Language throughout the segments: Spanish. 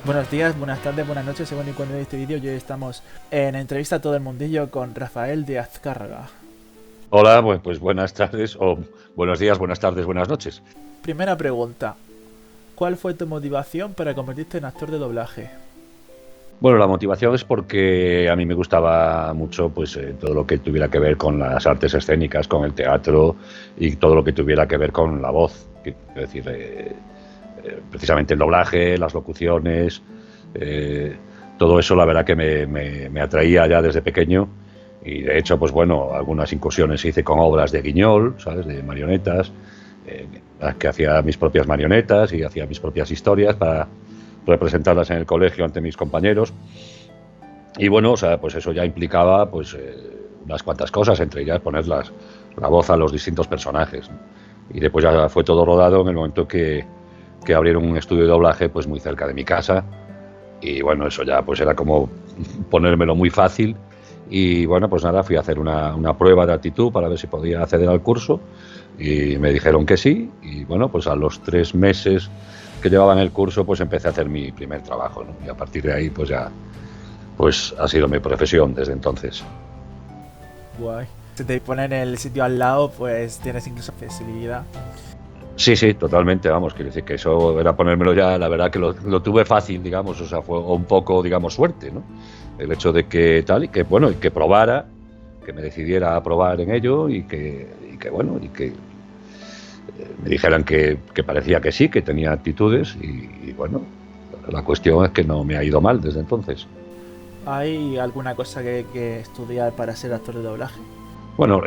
Buenos días, buenas tardes, buenas noches, según y cuando veis este vídeo. Y hoy estamos en entrevista a todo el mundillo con Rafael de Azcárraga. Hola, pues buenas tardes o buenos días, buenas tardes, buenas noches. Primera pregunta, ¿cuál fue tu motivación para convertirte en actor de doblaje? Bueno, la motivación es porque a mí me gustaba mucho pues todo lo que tuviera que ver con las artes escénicas, con el teatro y todo lo que tuviera que ver con la voz. Es decir, precisamente el doblaje, las locuciones, eh, todo eso la verdad que me atraía ya desde pequeño. Y de hecho, pues bueno, algunas incursiones hice con obras de Guiñol, ¿sabes? De marionetas, eh, que hacía mis propias marionetas y hacía mis propias historias para representarlas en el colegio ante mis compañeros. Y bueno, o sea, pues eso ya implicaba pues unas cuantas cosas, entre ellas poner la voz a los distintos personajes, ¿no? Y después ya fue todo rodado en el momento que abrieron un estudio de doblaje pues muy cerca de mi casa. Y bueno, eso ya pues era como ponérmelo muy fácil. Y bueno, pues nada, fui a hacer una prueba de actitud para ver si podía acceder al curso y me dijeron que sí. Y bueno, pues a los 3 meses que llevaba en el curso pues empecé a hacer mi primer trabajo, ¿no? Y a partir de ahí pues ya pues ha sido mi profesión desde entonces. Guay. Si te ponen el sitio al lado, pues tienes incluso accesibilidad. Sí, sí, totalmente, vamos, quiero decir que eso era ponérmelo ya, la verdad que lo tuve fácil, digamos, o sea, fue un poco, digamos, suerte, ¿no? El hecho de que tal, y que bueno, y que probara, que me decidiera a probar en ello bueno, y que me dijeran que parecía que sí, que tenía actitudes y bueno, la cuestión es que no me ha ido mal desde entonces. ¿Hay alguna cosa que estudiar para ser actor de doblaje? Bueno,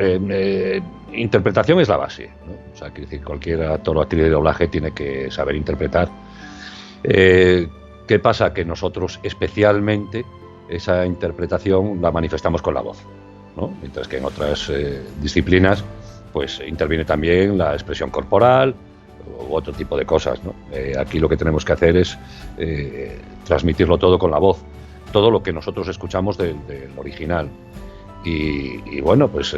interpretación es la base, ¿no? O sea, quiero decir, cualquier actor o actriz de doblaje tiene que saber interpretar. Eh, ¿Qué pasa? Que nosotros especialmente esa interpretación la manifestamos con la voz, ¿no? Mientras que en otras disciplinas pues interviene también la expresión corporal u otro tipo de cosas, ¿no? Aquí lo que tenemos que hacer es transmitirlo todo con la voz, todo lo que nosotros escuchamos del original. Y bueno, pues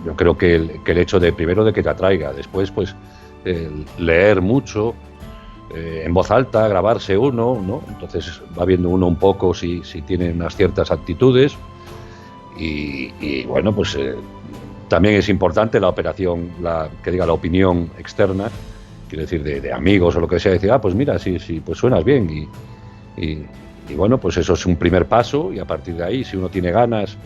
yo creo que el hecho de primero de que te atraiga, después pues leer mucho, en voz alta, grabarse uno, ¿no? Entonces va viendo uno un poco si tiene unas ciertas actitudes y bueno, pues también es importante la operación, que diga la opinión externa, quiero decir, de amigos o lo que sea, decir, pues mira, sí, pues suenas bien y, y bueno, pues eso es un primer paso y a partir de ahí, si uno tiene ganas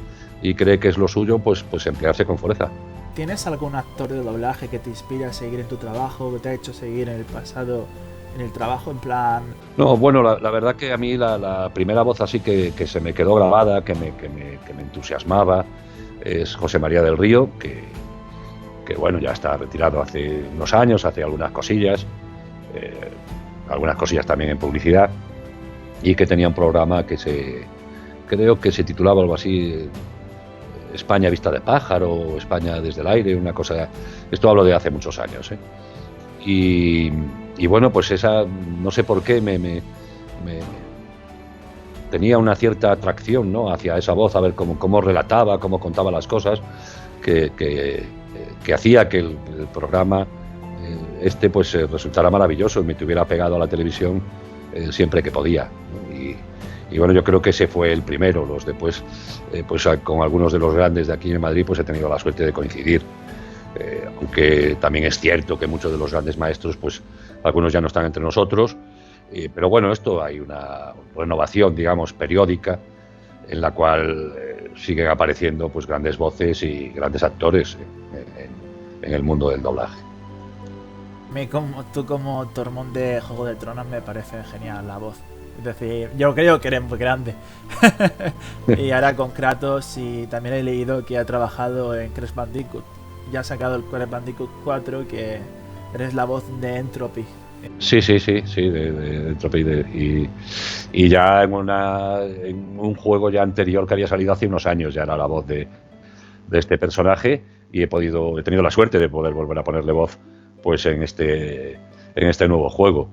y cree que es lo suyo, pues emplearse con fuerza. ¿Tienes algún actor de doblaje que te inspire a seguir en tu trabajo, que te ha hecho seguir en el pasado en el trabajo, en plan? No, bueno, la verdad que a mí la primera voz así que se me quedó grabada, que me entusiasmaba, es José María del Río, que bueno, ya está retirado hace unos años, hace eh, algunas cosillas también en publicidad, y que tenía un programa creo que se titulaba algo así, España vista de pájaro, o España desde el aire, una cosa, esto hablo de hace muchos años, ¿eh? Y, y bueno, pues esa, no sé por qué, me tenía una cierta atracción, ¿no? Hacia esa voz, a ver cómo relataba, cómo contaba las cosas, que hacía que el programa pues resultara maravilloso y me tuviera pegado a la televisión siempre que podía, ¿no? Y bueno, yo creo que ese fue el primero. Los después, pues con algunos de los grandes de aquí en Madrid, pues he tenido la suerte de coincidir. Aunque también es cierto que muchos de los grandes maestros, pues algunos ya no están entre nosotros, pero bueno, esto hay una renovación, digamos, periódica, en la cual siguen apareciendo pues grandes voces y grandes actores en el mundo del doblaje. Tú como Tormund de Juego de Tronos me parece genial la voz. Es decir, yo creo que eres muy grande. Y ahora con Kratos, y también he leído que ha trabajado en Crash Bandicoot. Ya ha sacado el Crash Bandicoot 4, que eres la voz de Entropy. Sí, de Entropy, y ya en un juego ya anterior que había salido hace unos años, ya era la voz de este personaje y he tenido la suerte de poder volver a ponerle voz pues en este nuevo juego.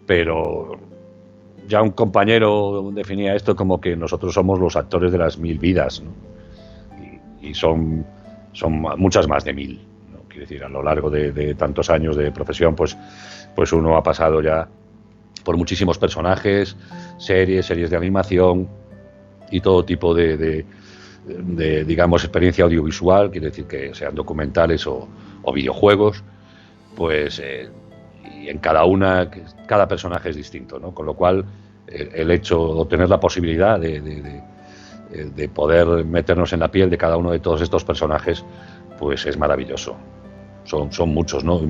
Pero ya un compañero definía esto como que nosotros somos los actores de las 1000 vidas, ¿no? Y son muchas más de 1000, ¿no? Quiero decir, a lo largo de tantos años de profesión, pues uno ha pasado ya por muchísimos personajes, series de animación y todo tipo de digamos, experiencia audiovisual, quiere decir que sean documentales o videojuegos, pues y en cada personaje es distinto, ¿no? Con lo cual el hecho de tener la posibilidad de poder meternos en la piel de cada uno de todos estos personajes, pues es maravilloso. Son muchos, ¿no?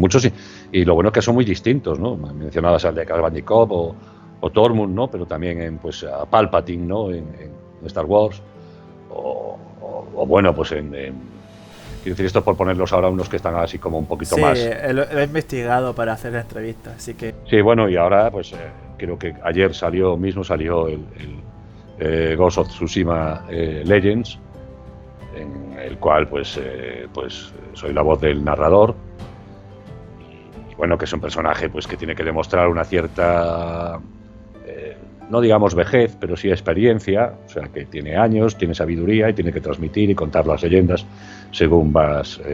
Y lo bueno es que son muy distintos, ¿no? Mencionabas al de Crash Bandicoot o Tormund, ¿no? Pero también pues a Palpatine, ¿no? En Star Wars o bueno, pues quiero decir esto por ponerlos ahora unos que están así como un poquito más. Sí, lo he investigado para hacer la entrevista, así que... Sí, bueno, y ahora pues creo que ayer salió el Ghost of Tsushima Legends, en el cual pues soy la voz del narrador y bueno, que es un personaje pues que tiene que demostrar una cierta no digamos vejez, pero sí experiencia, o sea que tiene años, tiene sabiduría y tiene que transmitir y contar las leyendas según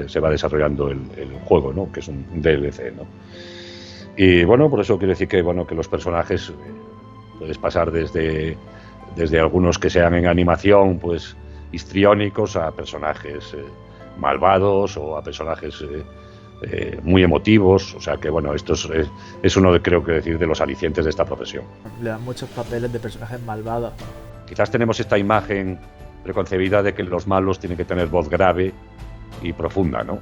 se va desarrollando el juego, ¿no? Que es un DLC, ¿no? Y bueno, por eso quiero decir que bueno, que los personajes puedes pasar desde algunos que sean en animación pues histriónicos a personajes malvados o a personajes muy emotivos, o sea que bueno, esto es uno creo que decir de los alicientes de esta profesión. Le dan muchos papeles de personajes malvados. Quizás tenemos esta imagen preconcebida de que los malos tienen que tener voz grave y profunda, ¿no?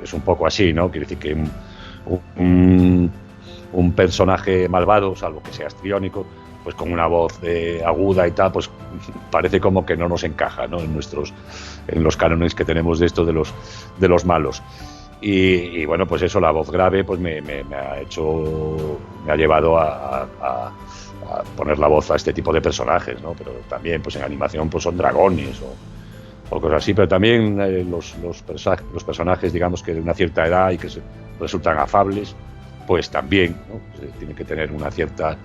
Es un poco así, ¿no? Quiere decir que un personaje malvado, salvo que sea histriónico, pues con una voz aguda y tal, pues parece como que no nos encaja, ¿no? En los cánones que tenemos de esto de los malos. Y bueno, pues eso, la voz grave, pues me ha llevado a poner la voz a este tipo de personajes, ¿no? Pero también, pues en animación, pues son dragones o cosas así, pero también los personajes, digamos que de una cierta edad y que resultan afables, pues también, ¿no? Pues tienen que tener una cierta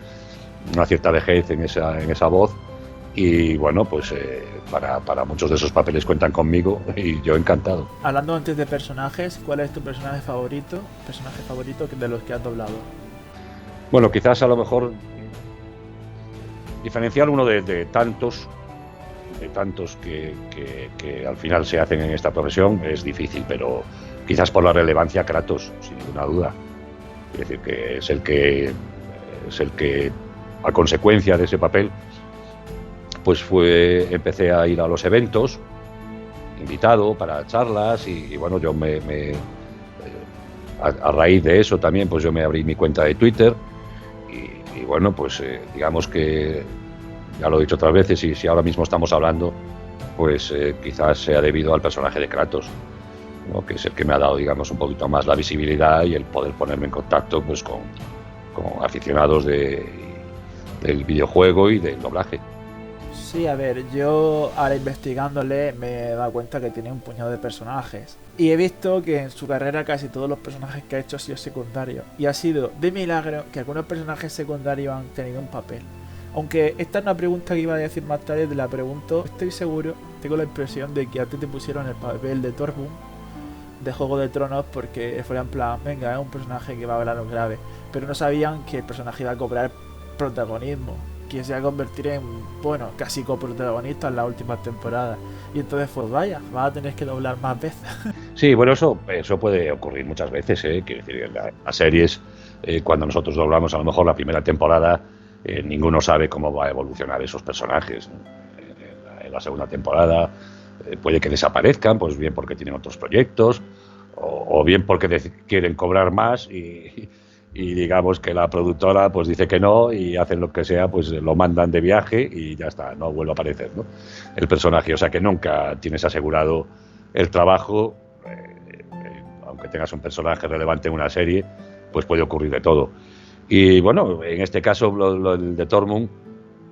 vejez en esa voz y bueno, pues para muchos de esos papeles cuentan conmigo y yo encantado. Hablando antes de personajes, ¿cuál es tu personaje favorito de los que has doblado? Bueno, quizás a lo mejor diferenciar uno de tantos que al final se hacen en esta profesión es difícil, pero quizás por la relevancia Kratos, sin ninguna duda. Es decir, que es el que a consecuencia de ese papel pues empecé a ir a los eventos invitado para charlas y bueno, yo a raíz de eso también pues yo me abrí mi cuenta de Twitter y bueno, pues digamos que ya lo he dicho otras veces y si ahora mismo estamos hablando pues quizás sea debido al personaje de Kratos, ¿no? Que es el que me ha dado, digamos, un poquito más la visibilidad y el poder ponerme en contacto pues con aficionados del videojuego y del doblaje. Sí, a ver, yo ahora investigándole me he dado cuenta que tiene un puñado de personajes y he visto que en su carrera casi todos los personajes que ha hecho han sido secundarios y ha sido de milagro que algunos personajes secundarios han tenido un papel. Aunque esta es una pregunta que iba a decir más tarde, te la pregunto, estoy seguro, tengo la impresión de que a ti te pusieron el papel de Tormund de Juego de Tronos porque fue en plan, venga, es un personaje que va a hablar grave, pero no sabían que el personaje iba a cobrar protagonismo, que se va a convertir en, bueno, casi coprotagonista en las últimas temporadas. Y entonces, pues vaya, vas a tener que doblar más veces. Sí, bueno, eso puede ocurrir muchas veces, ¿eh? Quiero decir, en las series, cuando nosotros doblamos a lo mejor la primera temporada, ninguno sabe cómo va a evolucionar esos personajes, ¿no? En la segunda temporada puede que desaparezcan, pues bien porque tienen otros proyectos, o bien porque quieren cobrar más y digamos que la productora pues dice que no y hacen lo que sea, pues lo mandan de viaje y ya está, no vuelve a aparecer, ¿no? El personaje, o sea que nunca tienes asegurado el trabajo, aunque tengas un personaje relevante en una serie, pues puede ocurrir de todo. Y bueno, en este caso lo de Tormund,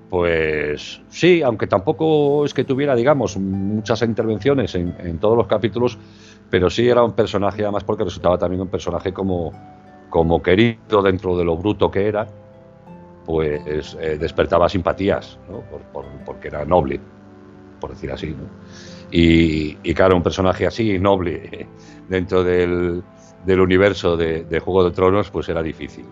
pues sí, aunque tampoco es que tuviera, digamos, muchas intervenciones en todos los capítulos, pero sí era un personaje, además porque resultaba también un personaje como querido dentro de lo bruto que era, pues despertaba simpatías, ¿no? Porque era noble, por decir así, ¿no? Y claro, un personaje así, noble, dentro del universo de Juego de Tronos, pues era difícil.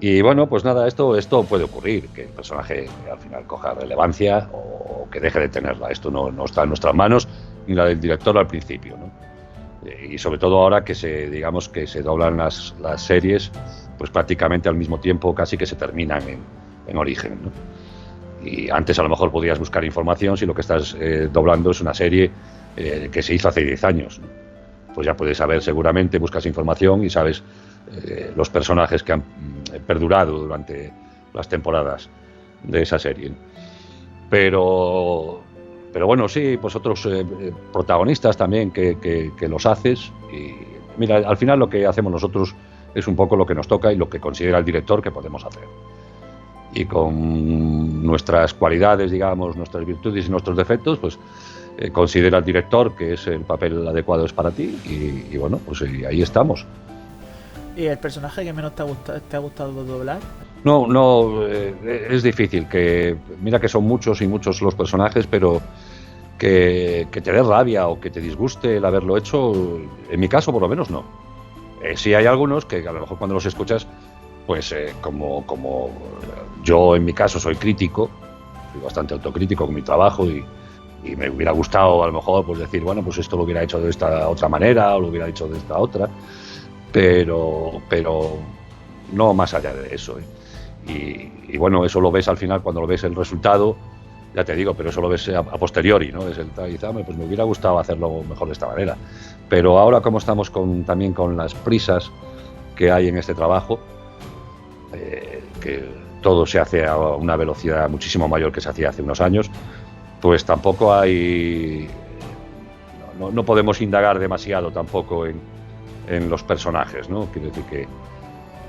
Y bueno, pues nada, esto puede ocurrir, que el personaje al final coja relevancia o que deje de tenerla. Esto no está en nuestras manos, ni la del director al principio, ¿no? Y sobre todo ahora que digamos que se doblan las series, pues prácticamente al mismo tiempo casi que se terminan en origen, ¿no? Y antes a lo mejor podías buscar información si lo que estás doblando es una serie que se hizo hace 10 años, ¿no? Pues ya puedes saber seguramente, buscas información y sabes los personajes que han perdurado durante las temporadas de esa serie, ¿no? Pero bueno, sí, pues otros protagonistas también que los haces. Y mira, al final lo que hacemos nosotros es un poco lo que nos toca y lo que considera el director que podemos hacer. Y con nuestras cualidades, digamos, nuestras virtudes y nuestros defectos, pues considera el director que es el papel adecuado es para ti y bueno, pues ahí estamos. ¿Y el personaje que menos te ha gustado doblar? No, es difícil, que mira que son muchos y muchos los personajes, pero que te dé rabia o que te disguste el haberlo hecho, en mi caso por lo menos no. Sí hay algunos que a lo mejor cuando los escuchas, pues como yo en mi caso soy crítico, soy bastante autocrítico con mi trabajo y me hubiera gustado a lo mejor pues decir, bueno, pues esto lo hubiera hecho de esta otra manera o lo hubiera hecho de esta otra, pero no más allá de eso, ¿eh? Y bueno, eso lo ves al final cuando lo ves el resultado, ya te digo, pero eso lo ves a posteriori, ¿no? Es el pues me hubiera gustado hacerlo mejor de esta manera. Pero ahora como estamos también con las prisas que hay en este trabajo, que todo se hace a una velocidad muchísimo mayor que se hacía hace unos años, pues tampoco hay... No podemos indagar demasiado tampoco en los personajes, ¿no? Quiero decir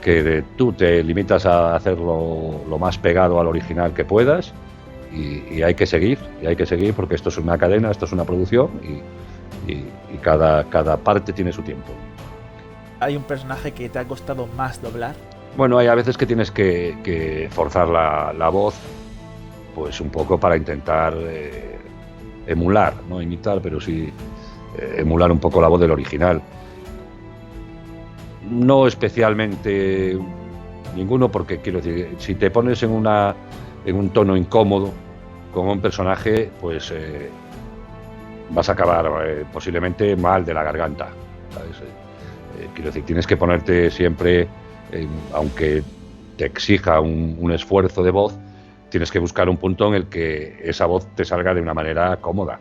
que tú te limitas a hacerlo lo más pegado al original que puedas y hay que seguir porque esto es una cadena, esto es una producción y cada parte tiene su tiempo. ¿Hay un personaje que te ha costado más doblar? Bueno, hay a veces que tienes que forzar la voz pues un poco para intentar emular, no imitar, pero sí emular un poco la voz del original. No especialmente ninguno, porque quiero decir, si te pones en un tono incómodo con un personaje, pues vas a acabar posiblemente mal de la garganta, ¿sabes? Quiero decir, tienes que ponerte siempre, aunque te exija un esfuerzo de voz, tienes que buscar un punto en el que esa voz te salga de una manera cómoda.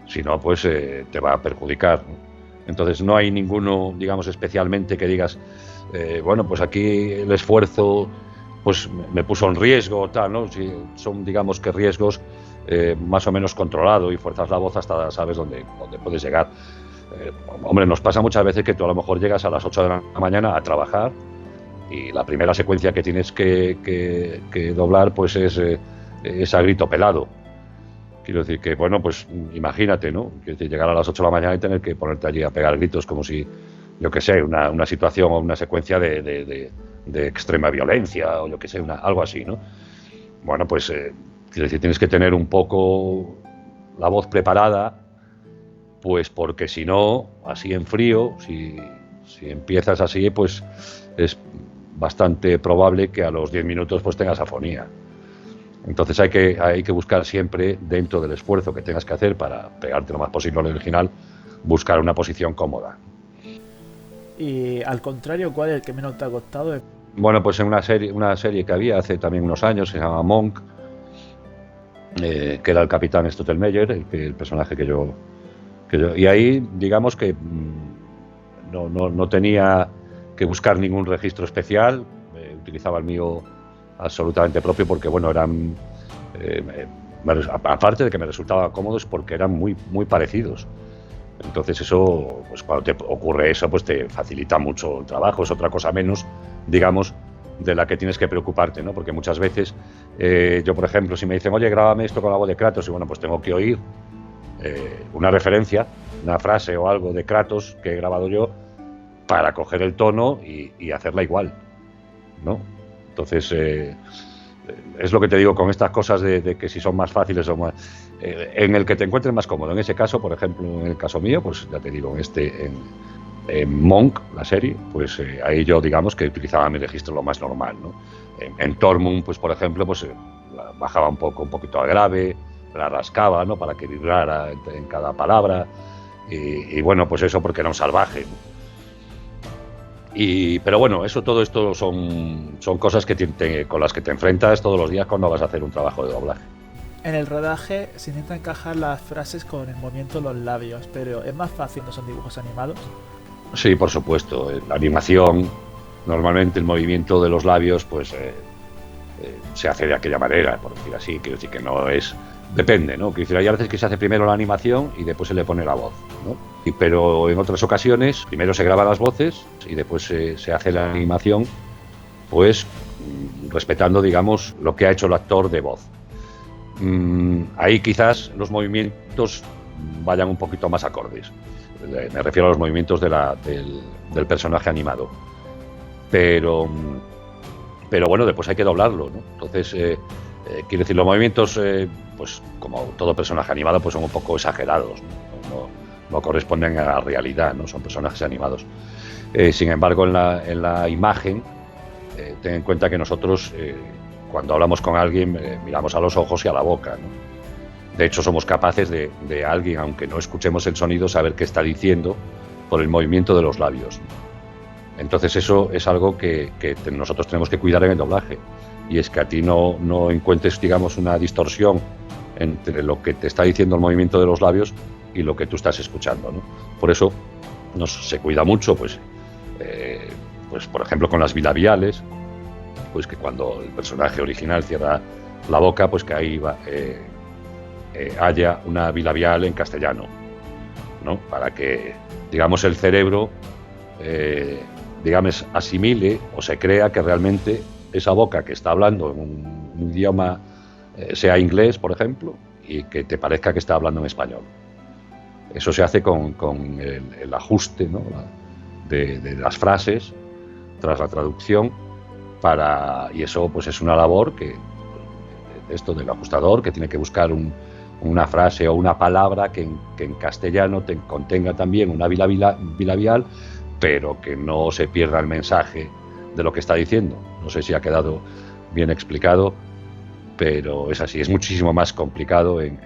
Si no, pues te va a perjudicar, ¿no? Entonces no hay ninguno, digamos, especialmente que digas, bueno, pues aquí el esfuerzo pues me puso en riesgo, tal, ¿no? Si son, digamos, que riesgos más o menos controlados y fuerzas la voz hasta sabes dónde puedes llegar. Hombre, nos pasa muchas veces que tú a lo mejor llegas a las 8 de la mañana a trabajar y la primera secuencia que tienes que doblar pues es a grito pelado. Quiero decir que, bueno, pues imagínate, ¿no? Quiero decir, llegar a las 8 de la mañana y tener que ponerte allí a pegar gritos como si, yo qué sé, una situación o una secuencia de extrema violencia o yo qué sé, algo así, ¿no? Bueno, pues quiero decir, tienes que tener un poco la voz preparada, pues porque si no, así en frío, si empiezas así, pues es bastante probable que a los 10 minutos pues tengas afonía. Entonces hay que buscar siempre, dentro del esfuerzo que tengas que hacer para pegarte lo más posible al original, buscar una posición cómoda. Y al contrario, ¿cuál es el que menos te ha costado? Bueno, pues en una serie que había hace también unos años, se llama Monk, que era el capitán Stuttelmeyer, el personaje que yo... Y ahí, digamos que no tenía que buscar ningún registro especial, utilizaba el mío absolutamente propio porque, bueno, eran... aparte de que me resultaba cómodos porque eran muy, muy parecidos. Entonces eso, pues cuando te ocurre eso, pues te facilita mucho el trabajo, es otra cosa menos, digamos, de la que tienes que preocuparte, ¿no? Porque muchas veces, yo por ejemplo, si me dicen, oye, grábame esto con la voz de Kratos, y bueno, pues tengo que oír una referencia, una frase o algo de Kratos que he grabado yo para coger el tono y hacerla igual, ¿no? Entonces, es lo que te digo con estas cosas de que si son más fáciles o más... en el que te encuentres más cómodo. En ese caso, por ejemplo, en el caso mío, pues ya te digo, Monk, la serie, pues ahí yo digamos que utilizaba mi registro lo más normal, ¿no? En Tormund, pues por ejemplo, pues bajaba un poquito a grave, la rascaba, ¿no? Para que vibrara en cada palabra, y bueno, pues eso porque era un salvaje, ¿no? Pero bueno, todo esto son cosas con las que te enfrentas todos los días cuando vas a hacer un trabajo de doblaje. En el rodaje se intenta encajar las frases con el movimiento de los labios, pero ¿es más fácil no son dibujos animados? Sí, por supuesto. La animación, normalmente el movimiento de los labios, pues se hace de aquella manera, por decir así. Quiero decir que no es... Depende, ¿no? Quiero decir, hay veces que se hace primero la animación y después se le pone la voz, ¿no? Pero en otras ocasiones, primero se graban las voces y después se hace la animación, pues respetando, digamos, lo que ha hecho el actor de voz. Ahí quizás los movimientos vayan un poquito más acordes. Me refiero a los movimientos del personaje animado. Pero bueno, después hay que doblarlo, ¿no? Entonces, quiero decir, los movimientos, pues como todo personaje animado, pues son un poco exagerados, no corresponden a la realidad, ¿no? Son personajes animados. Sin embargo, en la imagen, ten en cuenta que nosotros, cuando hablamos con alguien, miramos a los ojos y a la boca, ¿no? De hecho, somos capaces de alguien, aunque no escuchemos el sonido, saber qué está diciendo por el movimiento de los labios. Entonces eso es algo que nosotros tenemos que cuidar en el doblaje, y es que a ti no encuentres, digamos, una distorsión entre lo que te está diciendo el movimiento de los labios y lo que tú estás escuchando, ¿no? Por eso se cuida mucho, pues por ejemplo con las bilabiales, pues que cuando el personaje original cierra la boca, pues que ahí haya una bilabial en castellano, ¿no? Para que, digamos, el cerebro digamos, asimile o se crea que realmente esa boca que está hablando en un idioma, sea inglés, por ejemplo, y que te parezca que está hablando en español. Eso se hace con el ajuste, ¿no? de las frases tras la traducción, y eso pues es una labor esto del ajustador, que tiene que buscar una frase o una palabra que en castellano contenga también una bilabial, pero que no se pierda el mensaje de lo que está diciendo. No sé si ha quedado bien explicado, pero es así. Es muchísimo más complicado en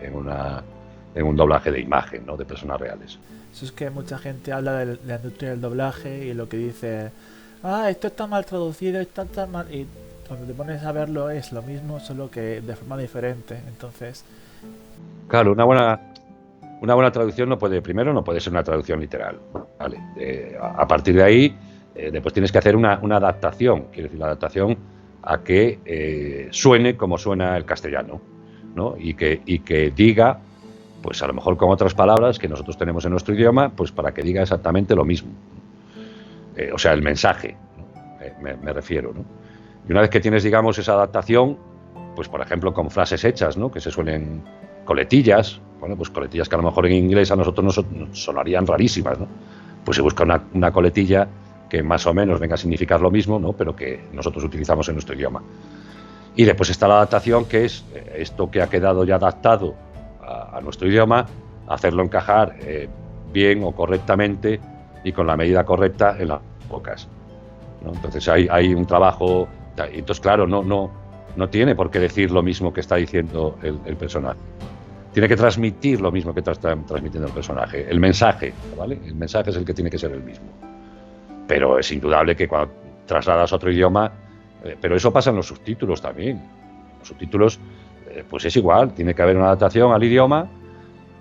un doblaje de imagen, ¿no? De personas reales. Eso es que mucha gente habla de la industria del doblaje y lo que dice, esto está mal traducido, esto está mal... Y cuando te pones a verlo es lo mismo, solo que de forma diferente. Entonces... Claro, una buena traducción no puede ser una traducción literal, ¿vale? A partir de ahí, después tienes que hacer una adaptación, quiero decir, la adaptación a que suene como suena el castellano, ¿no? Y que diga, pues a lo mejor con otras palabras que nosotros tenemos en nuestro idioma, pues para que diga exactamente lo mismo. O sea, el mensaje, ¿no? Me refiero, ¿no? Y una vez que tienes, digamos, esa adaptación, pues por ejemplo con frases hechas, ¿no? Que se suelen... coletillas, bueno, pues coletillas que a lo mejor en inglés a nosotros nos sonarían rarísimas, ¿no? Pues se busca una coletilla que más o menos venga a significar lo mismo, ¿no? Pero que nosotros utilizamos en nuestro idioma. Y después está la adaptación, que es esto que ha quedado ya adaptado a nuestro idioma, hacerlo encajar bien o correctamente y con la medida correcta en las bocas, ¿no? Entonces hay un trabajo, entonces claro, no tiene por qué decir lo mismo que está diciendo el personaje. Tiene que transmitir lo mismo que está transmitiendo el personaje. El mensaje, ¿vale? El mensaje es el que tiene que ser el mismo. Pero es indudable que cuando trasladas a otro idioma... pero eso pasa en los subtítulos también. Los subtítulos, pues es igual. Tiene que haber una adaptación al idioma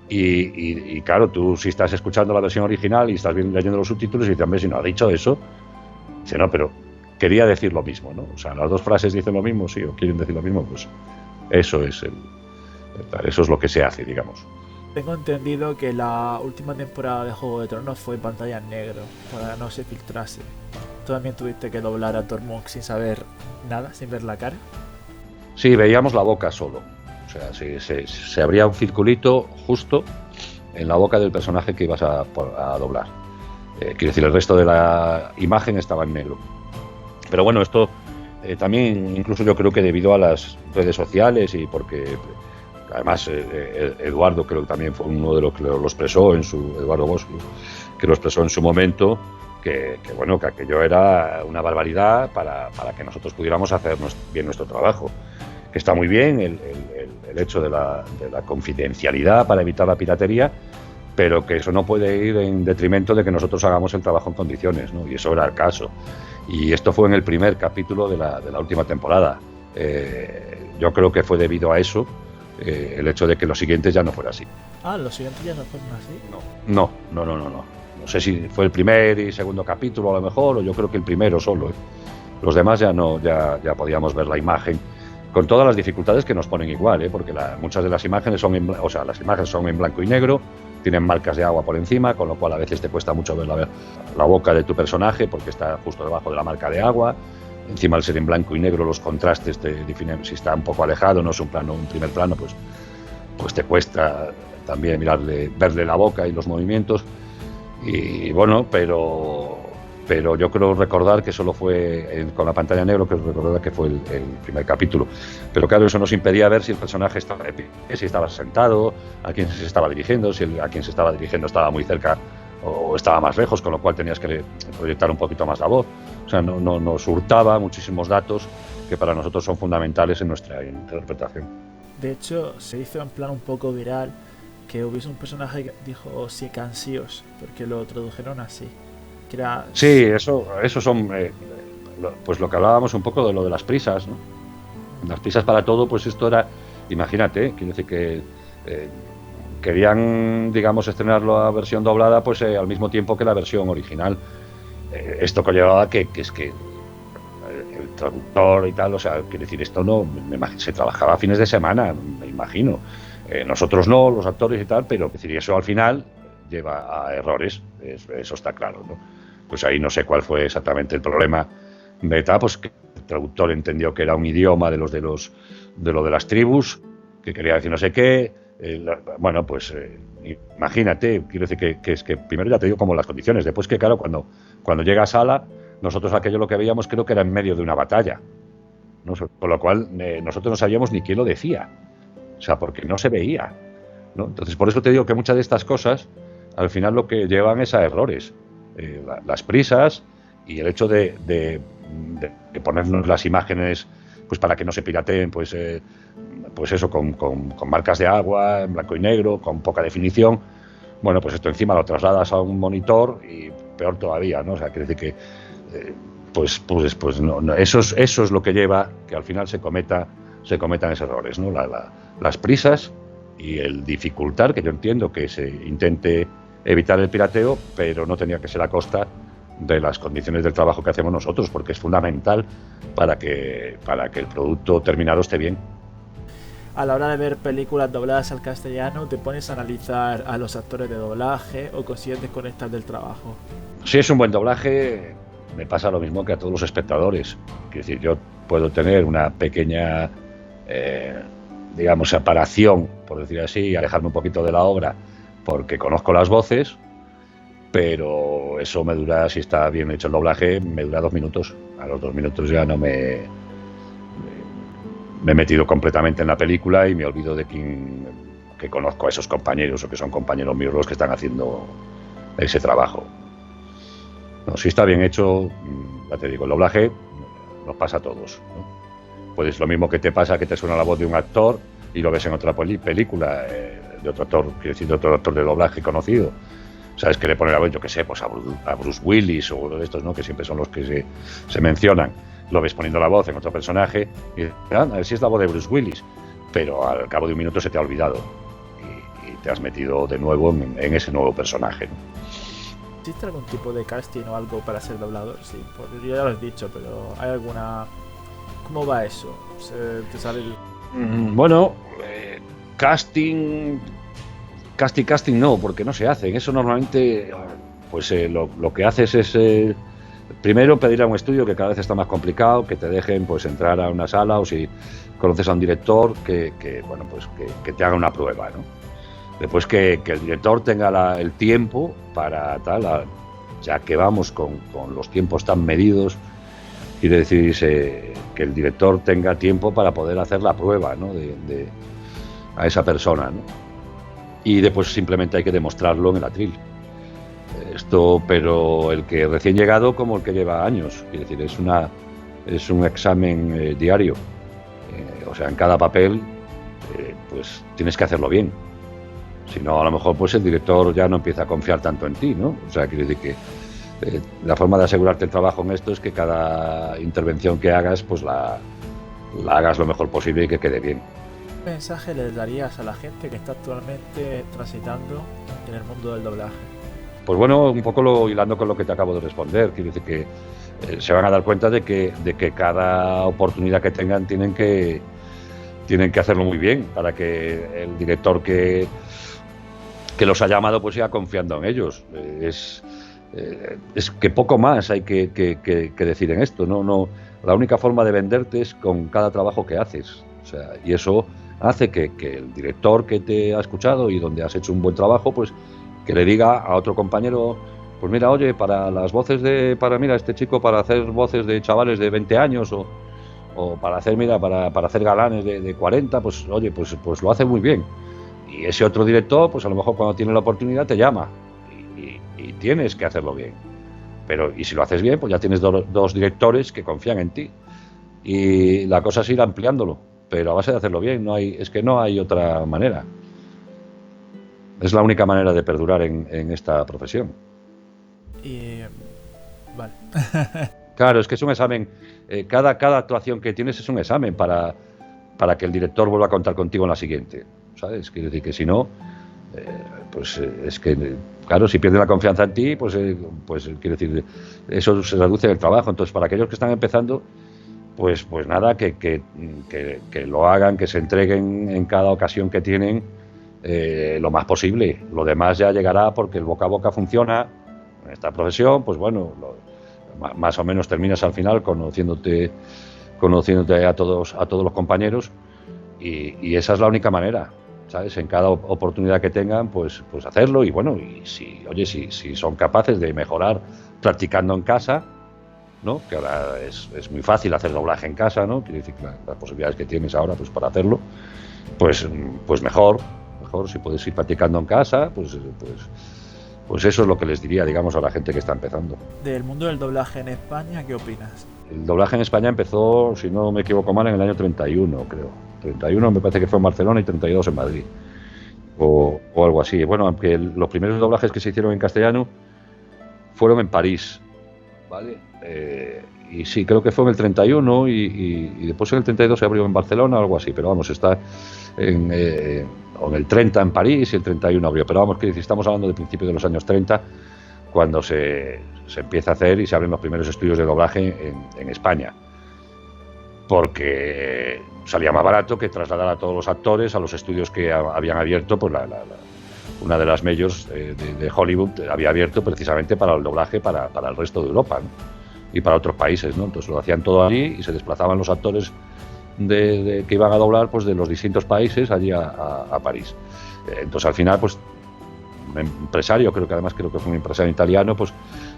y claro, tú si estás escuchando la versión original y estás leyendo los subtítulos y dices, hombre, si no ha dicho eso... Dice, no, pero quería decir lo mismo, ¿no? O sea, las dos frases dicen lo mismo, sí, o quieren decir lo mismo, pues eso es lo que se hace, digamos. Tengo entendido que la última temporada de Juego de Tronos fue en pantalla en negro, para no se filtrase. ¿Tú también tuviste que doblar a Tormund sin saber nada, sin ver la cara? Sí, veíamos la boca solo. O sea, se abría un circulito justo en la boca del personaje que ibas a doblar. Quiero decir, el resto de la imagen estaba en negro. Pero bueno, esto también, incluso yo creo que debido a las redes sociales y porque además Eduardo creo que también fue uno de los que lo expresó Eduardo Bosch, que lo expresó en su momento, que aquello era una barbaridad para que nosotros pudiéramos hacer bien nuestro trabajo. Que está muy bien el hecho de la confidencialidad para evitar la piratería, pero que eso no puede ir en detrimento de que nosotros hagamos el trabajo en condiciones, ¿no? Y eso era el caso. Y esto fue en el primer capítulo de la última temporada. Yo creo que fue debido a eso, el hecho de que los siguientes ya no fuera así. Ah, los siguientes ya no fueron así. No. No sé si fue el primer y segundo capítulo a lo mejor, o yo creo que el primero solo. Los demás ya no, ya podíamos ver la imagen, con todas las dificultades que nos ponen igual, porque muchas de las imágenes las imágenes son en blanco y negro, tienen marcas de agua por encima, con lo cual a veces te cuesta mucho ver la boca de tu personaje porque está justo debajo de la marca de agua. Encima, al ser en blanco y negro, los contrastes te definen si está un poco alejado, no es un primer plano, pues te cuesta también verle la boca y los movimientos. Y bueno, pero yo creo recordar que solo fue con la pantalla negra, que recordar que fue el primer capítulo. Pero claro, eso nos impedía ver si el personaje estaba de pie, si estaba sentado, a quién se estaba dirigiendo, si a quien se estaba dirigiendo estaba muy cerca o estaba más lejos, con lo cual tenías que proyectar un poquito más la voz. O sea, nos hurtaba muchísimos datos que para nosotros son fundamentales en nuestra interpretación. De hecho, se hizo en plan un poco viral que hubiese un personaje que dijo "si cansíos", porque lo tradujeron así. Que era... Sí, eso son pues lo que hablábamos un poco de lo de las prisas, ¿no? Las prisas para todo, pues esto era, imagínate, quiero decir que querían, digamos, estrenar la versión doblada pues al mismo tiempo que la versión original. Esto conllevaba que es que el traductor y tal, o sea, quiero decir, esto no, se trabajaba a fines de semana, me imagino. Nosotros no, los actores y tal, pero es decir, eso al final lleva a errores, eso está claro, ¿no? Pues ahí no sé cuál fue exactamente el problema de tal, pues que el traductor entendió que era un idioma de lo de las tribus, que quería decir no sé qué. Bueno, pues imagínate, quiero decir que es que primero ya te digo como las condiciones, después que claro, cuando llega a sala, nosotros aquello lo que veíamos creo que era en medio de una batalla, ¿no? Con lo cual nosotros no sabíamos ni quién lo decía, o sea, porque no se veía, ¿no? Entonces por eso te digo que muchas de estas cosas al final lo que llevan es a errores, las prisas y el hecho de ponernos las imágenes pues para que no se pirateen, pues eso, con marcas de agua, en blanco y negro, con poca definición. Bueno, pues esto encima lo trasladas a un monitor y peor todavía, ¿no? O sea, quiere decir que pues no, eso es lo que lleva que al final se cometan esos errores, ¿no? Las prisas y el dificultar, que yo entiendo que se intente evitar el pirateo, pero no tenía que ser a costa de las condiciones del trabajo que hacemos nosotros, porque es fundamental para que el producto terminado esté bien. A la hora de ver películas dobladas al castellano, ¿te pones a analizar a los actores de doblaje o consigues desconectar del trabajo? Si es un buen doblaje, me pasa lo mismo que a todos los espectadores. Es decir, yo puedo tener una pequeña, digamos, separación, por decir así, y alejarme un poquito de la obra, porque conozco las voces, pero eso me dura, si está bien hecho el doblaje, me dura 2 minutos. A los 2 minutos ya no me he metido completamente en la película y me olvido de que conozco a esos compañeros o que son compañeros míos los que están haciendo ese trabajo. No, si está bien hecho, ya te digo, el doblaje nos pasa a todos, ¿no? Pues lo mismo que te pasa que te suena la voz de un actor y lo ves en otra película de otro actor, quiero decir, de otro actor de doblaje conocido. Sabes que le pone la voz, yo qué sé, pues a Bruce Willis o uno de estos, ¿no? Que siempre son los que se mencionan. Lo ves poniendo la voz en otro personaje y a ver si es la voz de Bruce Willis, pero al cabo de un minuto se te ha olvidado y te has metido de nuevo en ese nuevo personaje, ¿no? ¿Existe algún tipo de casting o algo para ser doblador? Sí, pues yo ya lo he dicho, pero ¿hay alguna...? ¿Cómo va eso? ¿Te sale el...? Bueno, casting no, porque no se hacen. Eso normalmente, pues lo que haces es primero pedir a un estudio, que cada vez está más complicado, que te dejen pues entrar a una sala, o si conoces a un director que te haga una prueba, ¿no? Después que el director tenga el tiempo para tal, ya que vamos con los tiempos tan medidos, quiere decir que el director tenga tiempo para poder hacer la prueba, ¿no? a esa persona, ¿no? Y después simplemente hay que demostrarlo en el atril. Pero el que recién llegado como el que lleva años, es decir, es un examen diario. O sea, en cada papel pues tienes que hacerlo bien. Si no, a lo mejor pues el director ya no empieza a confiar tanto en ti, ¿no? O sea, quiere decir que la forma de asegurarte el trabajo en esto es que cada intervención que hagas, pues la hagas lo mejor posible y que quede bien. ¿Qué mensaje le darías a la gente que está actualmente transitando en el mundo del doblaje? Pues bueno, un poco hilando con lo que te acabo de responder, quiero decir que se van a dar cuenta de que cada oportunidad que tengan tienen que hacerlo muy bien para que el director que los ha llamado pues siga confiando en ellos. Es que poco más hay que decir en esto. No, la única forma de venderte es con cada trabajo que haces. O sea, y eso hace que el director que te ha escuchado y donde has hecho un buen trabajo, pues que le diga a otro compañero, pues mira, oye, para las voces mira, este chico para hacer voces de chavales de 20 años o para hacer, mira, para hacer galanes de 40, pues oye, pues lo hace muy bien. Y ese otro director, pues a lo mejor cuando tiene la oportunidad te llama y tienes que hacerlo bien. Y si lo haces bien, pues ya tienes dos directores que confían en ti. Y la cosa es ir ampliándolo, pero a base de hacerlo bien, es que no hay otra manera. Es la única manera de perdurar en esta profesión. Vale. Claro, es que es un examen. Cada actuación que tienes es un examen para que el director vuelva a contar contigo en la siguiente, ¿sabes? Quiere decir que si no, pues es que, claro, si pierde la confianza en ti, pues quiere decir, eso se reduce en el trabajo. Entonces, para aquellos que están empezando, pues nada, que lo hagan, que se entreguen en cada ocasión que tienen lo más posible. Lo demás ya llegará porque el boca a boca funciona en esta profesión. Pues bueno, más o menos terminas al final conociéndote a todos los compañeros y esa es la única manera, ¿sabes? En cada oportunidad que tengan, pues hacerlo. Y bueno, y si son capaces de mejorar practicando en casa, ¿no? Que ahora es muy fácil hacer doblaje en casa, ¿no? Quiere decir que las posibilidades que tienes ahora pues para hacerlo, pues mejor si puedes ir practicando en casa, pues eso es lo que les diría, digamos, a la gente que está empezando. Del mundo del doblaje en España, ¿qué opinas? El doblaje en España empezó, si no me equivoco mal, en el año 31, creo. 31 me parece que fue en Barcelona y 32 en Madrid. O algo así. Bueno, aunque los primeros doblajes que se hicieron en castellano fueron en París, ¿vale? Y sí, creo que fue en el 31 y después en el 32 se abrió en Barcelona o algo así, pero vamos, está en el 30 en París y el 31 abrió, pero vamos, que estamos hablando de principios de los años 30, cuando se empieza a hacer y se abren los primeros estudios de doblaje en España, porque salía más barato que trasladar a todos los actores a los estudios que habían abierto, pues una de las majors de Hollywood había abierto precisamente para el doblaje para el resto de Europa, ¿no? Y para otros países, ¿no? Entonces lo hacían todo allí y se desplazaban los actores que iban a doblar, pues de los distintos países allí a París. Entonces al final, pues un empresario, creo que fue un empresario italiano, pues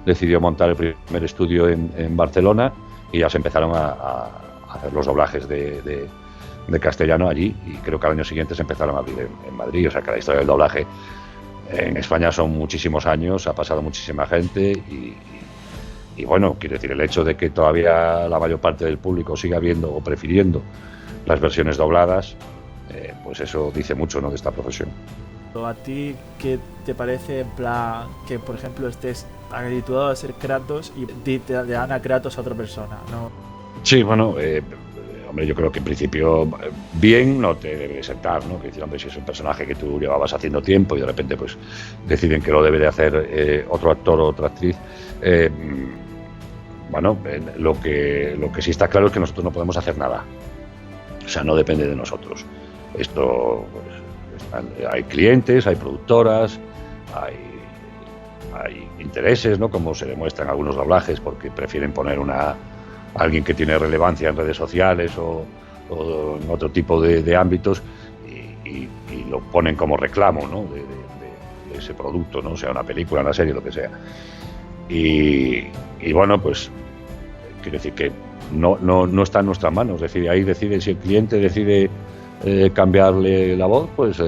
decidió montar el primer estudio en Barcelona y ya se empezaron a hacer los doblajes de castellano allí, y creo que al año siguiente se empezaron a abrir en Madrid. O sea que la historia del doblaje en España son muchísimos años, ha pasado muchísima gente y bueno, quiero decir, el hecho de que todavía la mayor parte del público siga viendo o prefiriendo las versiones dobladas, pues eso dice mucho, ¿no?, de esta profesión. ¿A ti qué te parece, en plan, que por ejemplo estés habituado a ser Kratos y te dan a Kratos a otra persona, ¿no? Sí, bueno, hombre, yo creo que en principio bien no te debe sentar, ¿no? Que decir, hombre, si es un personaje que tú llevabas haciendo tiempo y de repente pues deciden que lo debe de hacer otro actor o otra actriz, bueno, lo que sí está claro es que nosotros no podemos hacer nada. O sea, no depende de nosotros. Esto, pues, hay clientes, hay productoras, hay intereses, ¿no? Como se demuestra en algunos doblajes, porque prefieren poner alguien que tiene relevancia en redes sociales o en otro tipo de ámbitos y lo ponen como reclamo, ¿no?, de ese producto, ¿no?, sea una película, una serie, lo que sea. Y bueno, pues quiero decir que no está en nuestras manos. Ahí decide, si el cliente decide cambiarle la voz, pues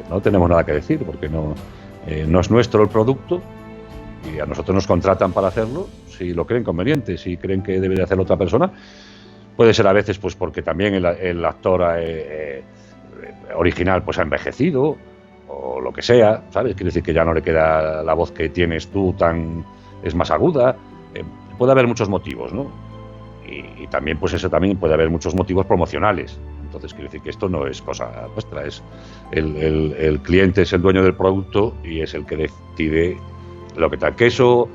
no tenemos nada que decir, porque no es nuestro el producto y a nosotros nos contratan para hacerlo si lo creen conveniente, si creen que debe de hacerlo otra persona. Puede ser a veces pues porque también el actor original pues ha envejecido o lo que sea, ¿sabes? Quiere decir que ya no le queda la voz que tienes tú, es más aguda. Puede haber muchos motivos, ¿no? Y también pues eso también puede haber muchos motivos promocionales. Entonces quiere decir que esto no es cosa nuestra, es el cliente es el dueño del producto y es el que decide lo que tal. Que eso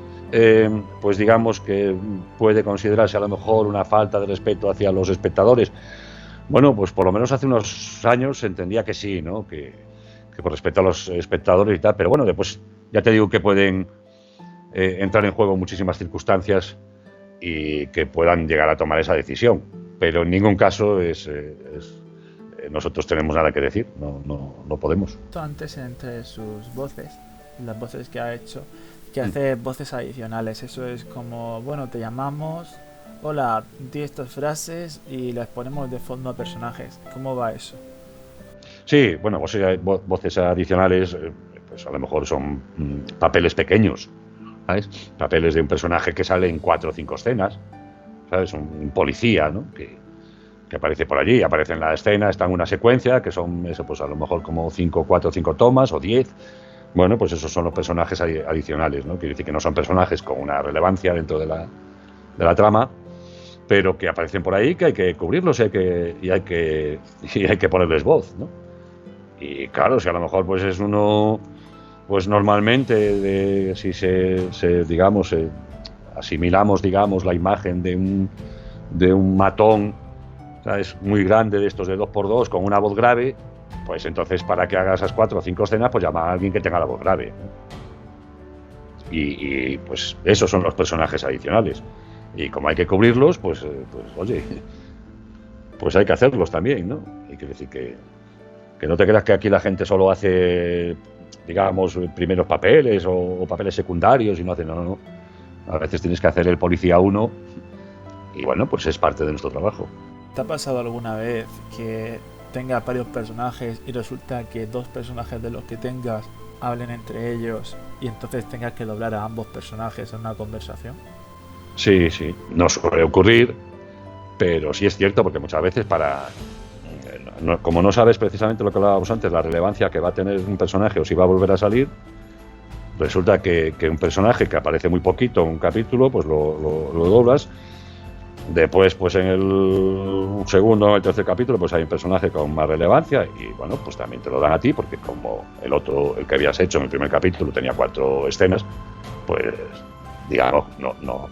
pues digamos que puede considerarse a lo mejor una falta de respeto hacia los espectadores. Bueno, pues por lo menos hace unos años se entendía que sí, ¿no? Que por respeto a los espectadores y tal, pero bueno, después ya te digo que pueden entrar en juego muchísimas circunstancias y que puedan llegar a tomar esa decisión, pero en ningún caso nosotros tenemos nada que decir, no podemos. Antes, entre sus voces, las voces que ha hecho, que hace voces adicionales, eso es como, bueno, te llamamos, hola, di estas frases y las ponemos de fondo a personajes. ¿Cómo va eso? Sí, bueno, voces adicionales, pues a lo mejor son papeles pequeños, ¿sabes? Papeles de un personaje que sale en 4 o 5 escenas, ¿sabes? Un policía, ¿no? Que aparece por allí, aparece en la escena, está en una secuencia, que son eso, pues a lo mejor como 4 o 5 tomas o 10. Bueno, pues esos son los personajes adicionales, ¿no? Quiere decir que no son personajes con una relevancia dentro de la trama, pero que aparecen por ahí, que hay que cubrirlos y hay que ponerles voz, ¿no? Y claro, si a lo mejor pues es uno, pues normalmente si digamos asimilamos, digamos, la imagen de un matón, ¿sabes?, muy grande, de estos de 2x2 con una voz grave, pues entonces para que haga esas 4 o 5 escenas, pues llama a alguien que tenga la voz grave, ¿no? Y pues esos son los personajes adicionales. Y como hay que cubrirlos, pues oye, pues hay que hacerlos también, ¿no? Y quiere decir que no te creas que aquí la gente solo hace, digamos, primeros papeles o papeles secundarios y no hace, no. A veces tienes que hacer el policía 1 y bueno, pues es parte de nuestro trabajo. ¿Te ha pasado alguna vez que tengas varios personajes y resulta que 2 personajes de los que tengas hablen entre ellos y entonces tengas que doblar a ambos personajes en una conversación? Sí, no suele ocurrir, pero sí es cierto, porque muchas veces como no sabes precisamente lo que hablábamos antes, la relevancia que va a tener un personaje o si va a volver a salir, resulta que un personaje que aparece muy poquito en un capítulo, pues lo doblas. Después, pues en el segundo o el tercer capítulo, pues hay un personaje con más relevancia y bueno, pues también te lo dan a ti, porque como el que habías hecho en el primer capítulo tenía 4 escenas, pues digamos, no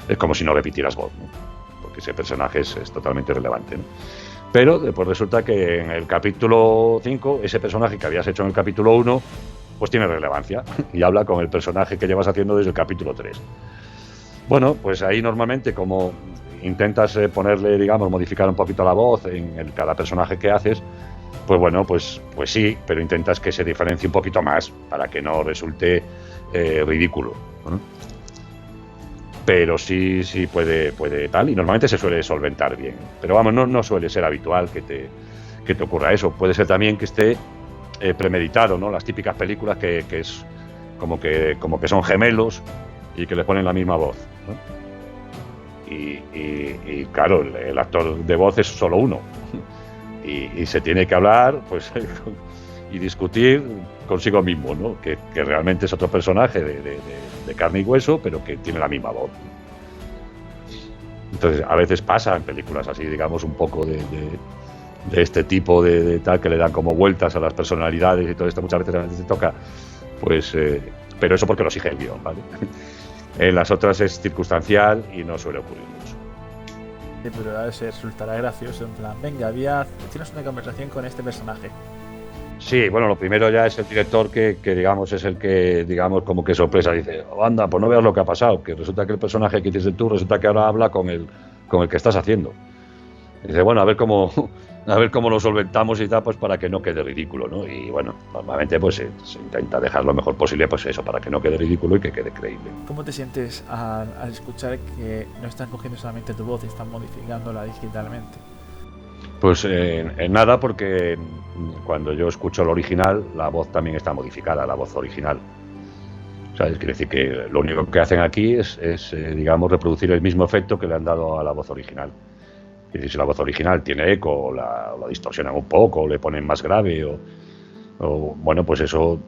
es como si no repitieras voz, ¿no? Porque ese personaje es totalmente relevante, ¿no? Pero después resulta que en el capítulo 5, ese personaje que habías hecho en el capítulo 1, pues tiene relevancia y habla con el personaje que llevas haciendo desde el capítulo 3. Bueno, pues ahí normalmente, como intentas ponerle, digamos, modificar un poquito la voz en cada personaje que haces, pues bueno, pues sí, pero intentas que se diferencie un poquito más para que no resulte ridículo, ¿no? Pero sí puede tal, y normalmente se suele solventar bien, pero vamos, no suele ser habitual que te ocurra eso. Puede ser también que esté premeditado, ¿no? Las típicas películas que es como que son gemelos y que les ponen la misma voz, ¿no? Y claro, el actor de voz es solo uno y se tiene que hablar, pues y discutir consigo mismo, ¿no? Que realmente es otro personaje de carne y hueso, pero que tiene la misma voz. Entonces, a veces pasa en películas así, digamos, un poco de este tipo de tal, que le dan como vueltas a las personalidades y todo esto. Muchas veces te toca, pues, pero eso porque lo exige el guión, ¿vale? En las otras es circunstancial y no suele ocurrir mucho. Sí, pero a veces resultará gracioso, en plan, venga, tienes una conversación con este personaje. Sí, bueno, lo primero ya es el director que digamos es el que, digamos, como que sorpresa, dice, oh, anda, pues no veas lo que ha pasado, que resulta que el personaje que tienes tú, resulta que ahora habla con el que estás haciendo. Y dice, bueno, a ver cómo lo solventamos y tal, pues para que no quede ridículo, ¿no? Y bueno, normalmente pues se intenta dejar lo mejor posible, pues eso, para que no quede ridículo y que quede creíble. ¿Cómo te sientes al escuchar que no están cogiendo solamente tu voz y están modificándola digitalmente? Pues en nada, porque cuando yo escucho el original, la voz también está modificada, la voz original. ¿Sabes? Quiere decir que lo único que hacen aquí es digamos, reproducir el mismo efecto que le han dado a la voz original. Es decir, si la voz original tiene eco, o la distorsionan un poco, o le ponen más grave, bueno, pues eso,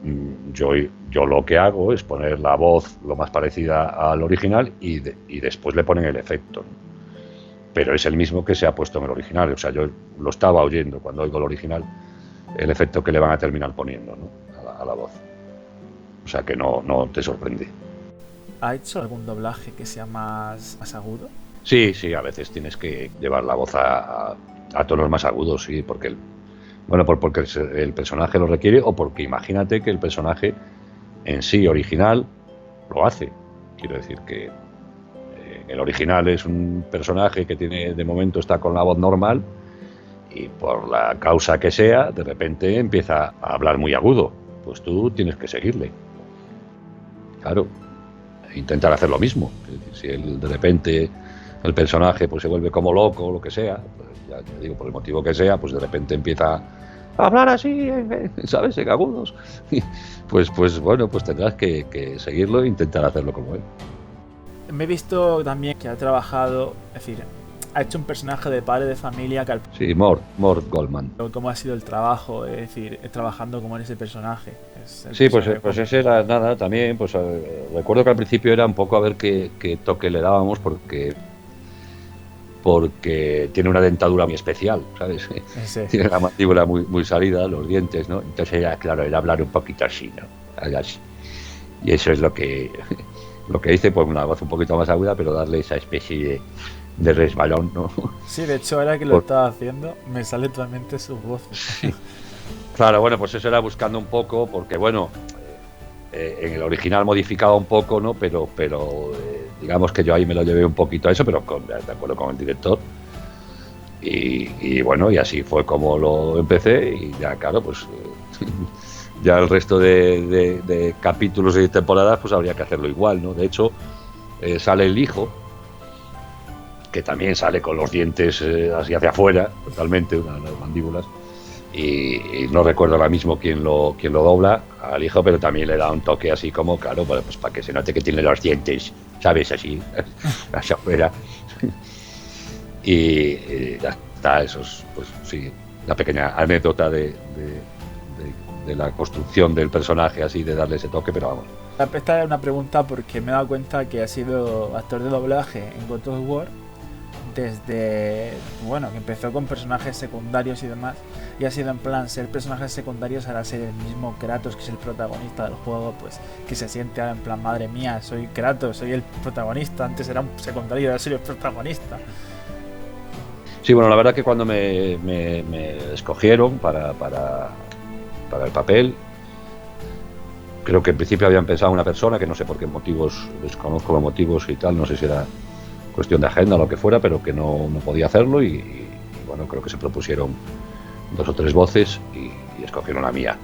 yo lo que hago es poner la voz lo más parecida al original y después le ponen el efecto, ¿no? Pero es el mismo que se ha puesto en el original. O sea, yo lo estaba oyendo cuando oigo el original, el efecto que le van a terminar poniendo, ¿no? a la voz. O sea que no te sorprende. ¿Ha hecho algún doblaje que sea más agudo? Sí, a veces tienes que llevar la voz a tonos más agudos, sí, porque porque el personaje lo requiere, o porque imagínate que el personaje en sí original lo hace. Quiero decir que el original es un personaje que de momento está con la voz normal, y por la causa que sea, de repente empieza a hablar muy agudo. Pues tú tienes que seguirle. Claro, intentar hacer lo mismo. Es decir, si de repente el personaje pues se vuelve como loco o lo que sea, pues ya te digo, por el motivo que sea, pues de repente empieza a hablar así, ¿sabes? En agudos. Pues bueno, pues tendrás que seguirlo e intentar hacerlo como él. Me he visto también que ha trabajado, es decir, ha hecho un personaje de padre de familia que Sí, Mort Goldman. ¿Cómo ha sido el trabajo? Es decir, trabajando como en ese personaje. Sí, pues ese era nada también. Pues recuerdo que al principio era un poco a ver qué toque le dábamos, porque tiene una dentadura muy especial, ¿sabes? Sí. Tiene la mandíbula muy salida, los dientes, ¿no? Entonces era hablar un poquito así, ¿no? Así. Y eso es lo que hice, pues una voz un poquito más aguda, pero darle esa especie de resbalón, ¿no? Sí, de hecho, ahora que lo estaba haciendo, me sale totalmente su voz. Sí. Claro, bueno, pues eso era buscando un poco, porque bueno, en el original modificaba un poco, ¿no? Pero digamos que yo ahí me lo llevé un poquito a eso, pero de acuerdo con el director. Y bueno, y así fue como lo empecé, y ya, claro, pues ya el resto de capítulos y temporadas, pues habría que hacerlo igual, ¿no? De hecho, sale el hijo, que también sale con los dientes así hacia afuera, totalmente, las mandíbulas, y no recuerdo ahora mismo quién lo dobla al hijo, pero también le da un toque así como, claro, pues para que se note que tiene los dientes, ¿sabes? Así, hacia afuera. Y ya está, eso es, pues sí, la pequeña anécdota de la construcción del personaje, así, de darle ese toque, pero vamos. Esta es una pregunta porque me he dado cuenta que ha sido actor de doblaje en God of War desde, bueno, que empezó con personajes secundarios y demás, y ha sido en plan ser personajes secundarios ahora ser el mismo Kratos, que es el protagonista del juego, pues que se siente ahora en plan, madre mía, soy Kratos, soy el protagonista, antes era un secundario, ahora soy el protagonista. Sí, bueno, la verdad que cuando me escogieron para el papel, creo que en principio habían pensado una persona que no sé por qué motivos, desconozco los motivos y tal, no sé si era cuestión de agenda o lo que fuera, pero que no podía hacerlo, y bueno, creo que se propusieron 2 o 3 voces y escogieron la mía.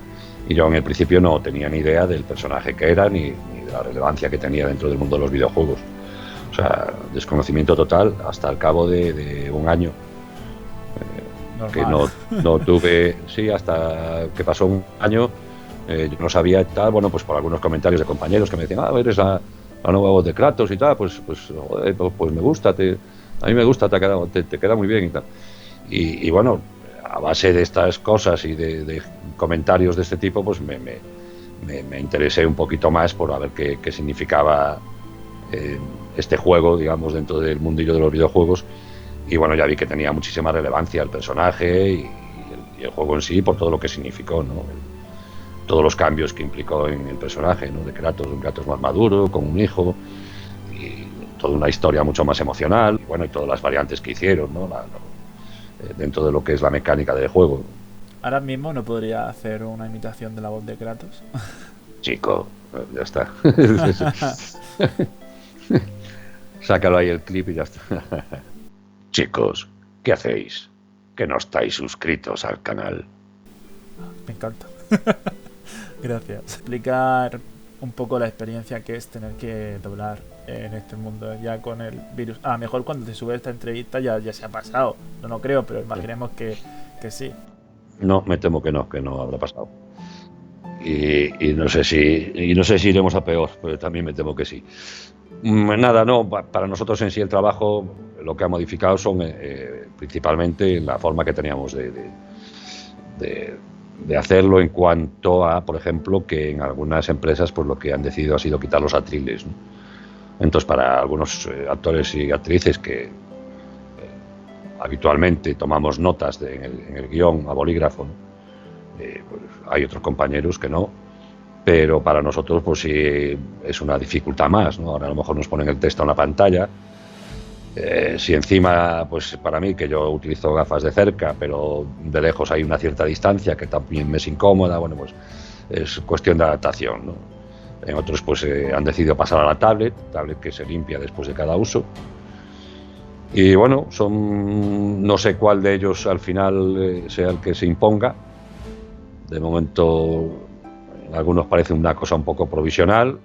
Y yo en el principio no tenía ni idea del personaje que era, ni de la relevancia que tenía dentro del mundo de los videojuegos. O sea, desconocimiento total hasta el cabo de un año. Que no tuve, sí, hasta que pasó un año, yo no sabía tal, bueno, pues por algunos comentarios de compañeros que me decían, eres la nueva voz de Kratos y tal, pues me gusta, a mí me gusta, te queda muy bien y tal. Y bueno, a base de estas cosas y de comentarios de este tipo, pues me interesé un poquito más por a ver qué significaba este juego, digamos, dentro del mundillo de los videojuegos. Y bueno, ya vi que tenía muchísima relevancia el personaje y el juego en sí, por todo lo que significó, ¿no? Todos los cambios que implicó en el personaje, ¿no? De Kratos, un Kratos más maduro, con un hijo, y toda una historia mucho más emocional, y bueno, y todas las variantes que hicieron, ¿no? Dentro de lo que es la mecánica del juego. Ahora mismo no podría hacer una imitación de la voz de Kratos. Chico, ya está. Sácalo ahí el clip y ya está. Chicos, ¿qué hacéis? Que no estáis suscritos al canal. Me encanta. Gracias. Explicar un poco la experiencia que es tener que doblar en este mundo ya con el virus. A lo mejor cuando te sube esta entrevista ya se ha pasado. No creo, pero imaginemos que sí. No, me temo que no habrá pasado. Y no sé si iremos a peor, pero también me temo que sí. Nada, no, para nosotros en sí el trabajo lo que ha modificado son principalmente la forma que teníamos de hacerlo, en cuanto a, por ejemplo, que en algunas empresas pues lo que han decidido ha sido quitar los atriles, ¿no? Entonces, para algunos actores y actrices que habitualmente tomamos notas en el guión a bolígrafo, ¿no? Pues hay otros compañeros que no, pero para nosotros pues sí es una dificultad más, ¿no? Ahora a lo mejor nos ponen el texto en la pantalla. Si encima, pues para mí, que yo utilizo gafas de cerca, pero de lejos hay una cierta distancia que también me es incómoda, bueno, pues es cuestión de adaptación, ¿no? En otros pues han decidido pasar a la tablet que se limpia después de cada uso. Y bueno, no sé cuál de ellos al final sea el que se imponga. De momento, en algunos parece una cosa un poco provisional,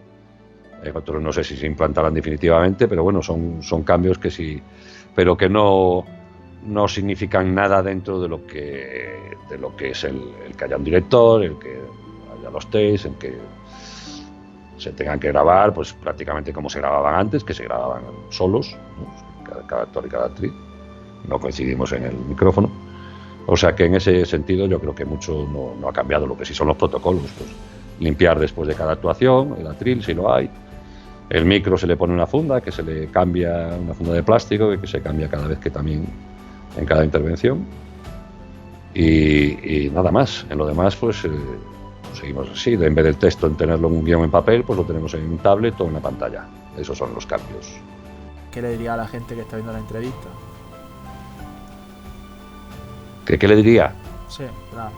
en otros no sé si se implantarán definitivamente, pero bueno, son cambios que sí, pero que no significan nada dentro de lo que es el que haya un director, el que haya los takes, el que se tengan que grabar pues prácticamente como se grababan antes, que se grababan solos, ¿no? Cada actor y cada actriz, no coincidimos en el micrófono. O sea que en ese sentido yo creo que mucho no ha cambiado. Lo que sí son los protocolos, pues limpiar después de cada actuación, el atril si lo hay, el micro se le pone una funda, que se le cambia una funda de plástico, que se cambia cada vez que también en cada intervención, y nada más. En lo demás pues seguimos así, en vez del texto en tenerlo en un guión en papel, pues lo tenemos en un tablet o en una pantalla. Esos son los cambios. ¿Qué le diría a la gente que está viendo la entrevista? ¿Qué le diría? Sí, claro.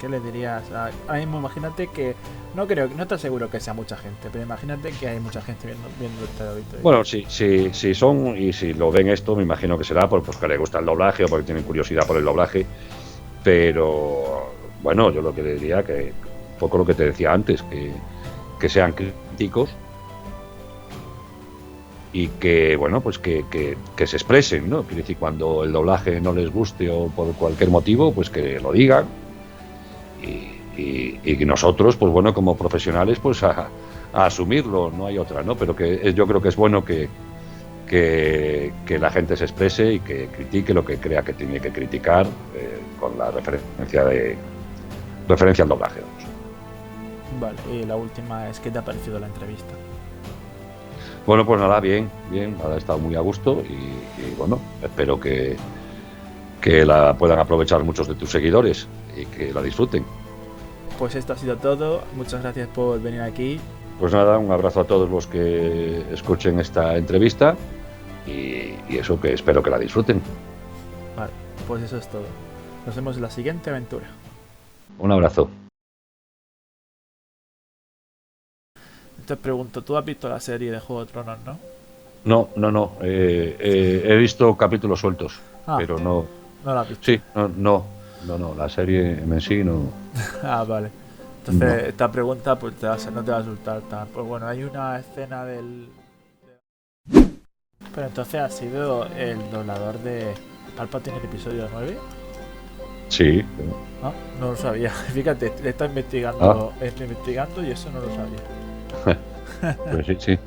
¿Qué le dirías? Ahora mismo imagínate que no te aseguro que sea mucha gente, pero imagínate que hay mucha gente viendo esta entrevista. Bueno, si son y si lo ven esto, me imagino que será porque le gusta el doblaje o porque tienen curiosidad por el doblaje. Pero bueno, yo lo que le diría que un poco lo que te decía antes, que sean críticos y que bueno, pues que se expresen, ¿no? Quiere decir, cuando el doblaje no les guste o por cualquier motivo, pues que lo digan. Y nosotros, pues bueno, como profesionales, pues a asumirlo, no hay otra, ¿no? Pero yo creo que es bueno que la gente se exprese y que critique lo que crea que tiene que criticar, con la referencia al doblaje. Vale, y la última es: ¿qué te ha parecido la entrevista? Bueno, pues nada, bien, ha estado muy a gusto y bueno, espero que la puedan aprovechar muchos de tus seguidores y que la disfruten. Pues esto ha sido todo, muchas gracias por venir aquí. Pues nada, un abrazo a todos los que escuchen esta entrevista y eso, que espero que la disfruten. Vale, pues eso es todo. Nos vemos en la siguiente aventura. Un abrazo. Te pregunto, ¿tú has visto la serie de Juego de Tronos, no? No. He visto capítulos sueltos, pero no. ¿No la has visto? Sí, no. La serie en sí no. Vale. Entonces, no. Esta pregunta pues no te va a resultar tan. Pues bueno, hay una escena Pero entonces, ¿has sido el doblador de Palpatine en el episodio 9? Sí. No lo sabía. Fíjate, le está investigando y eso no lo sabía. Pues sí.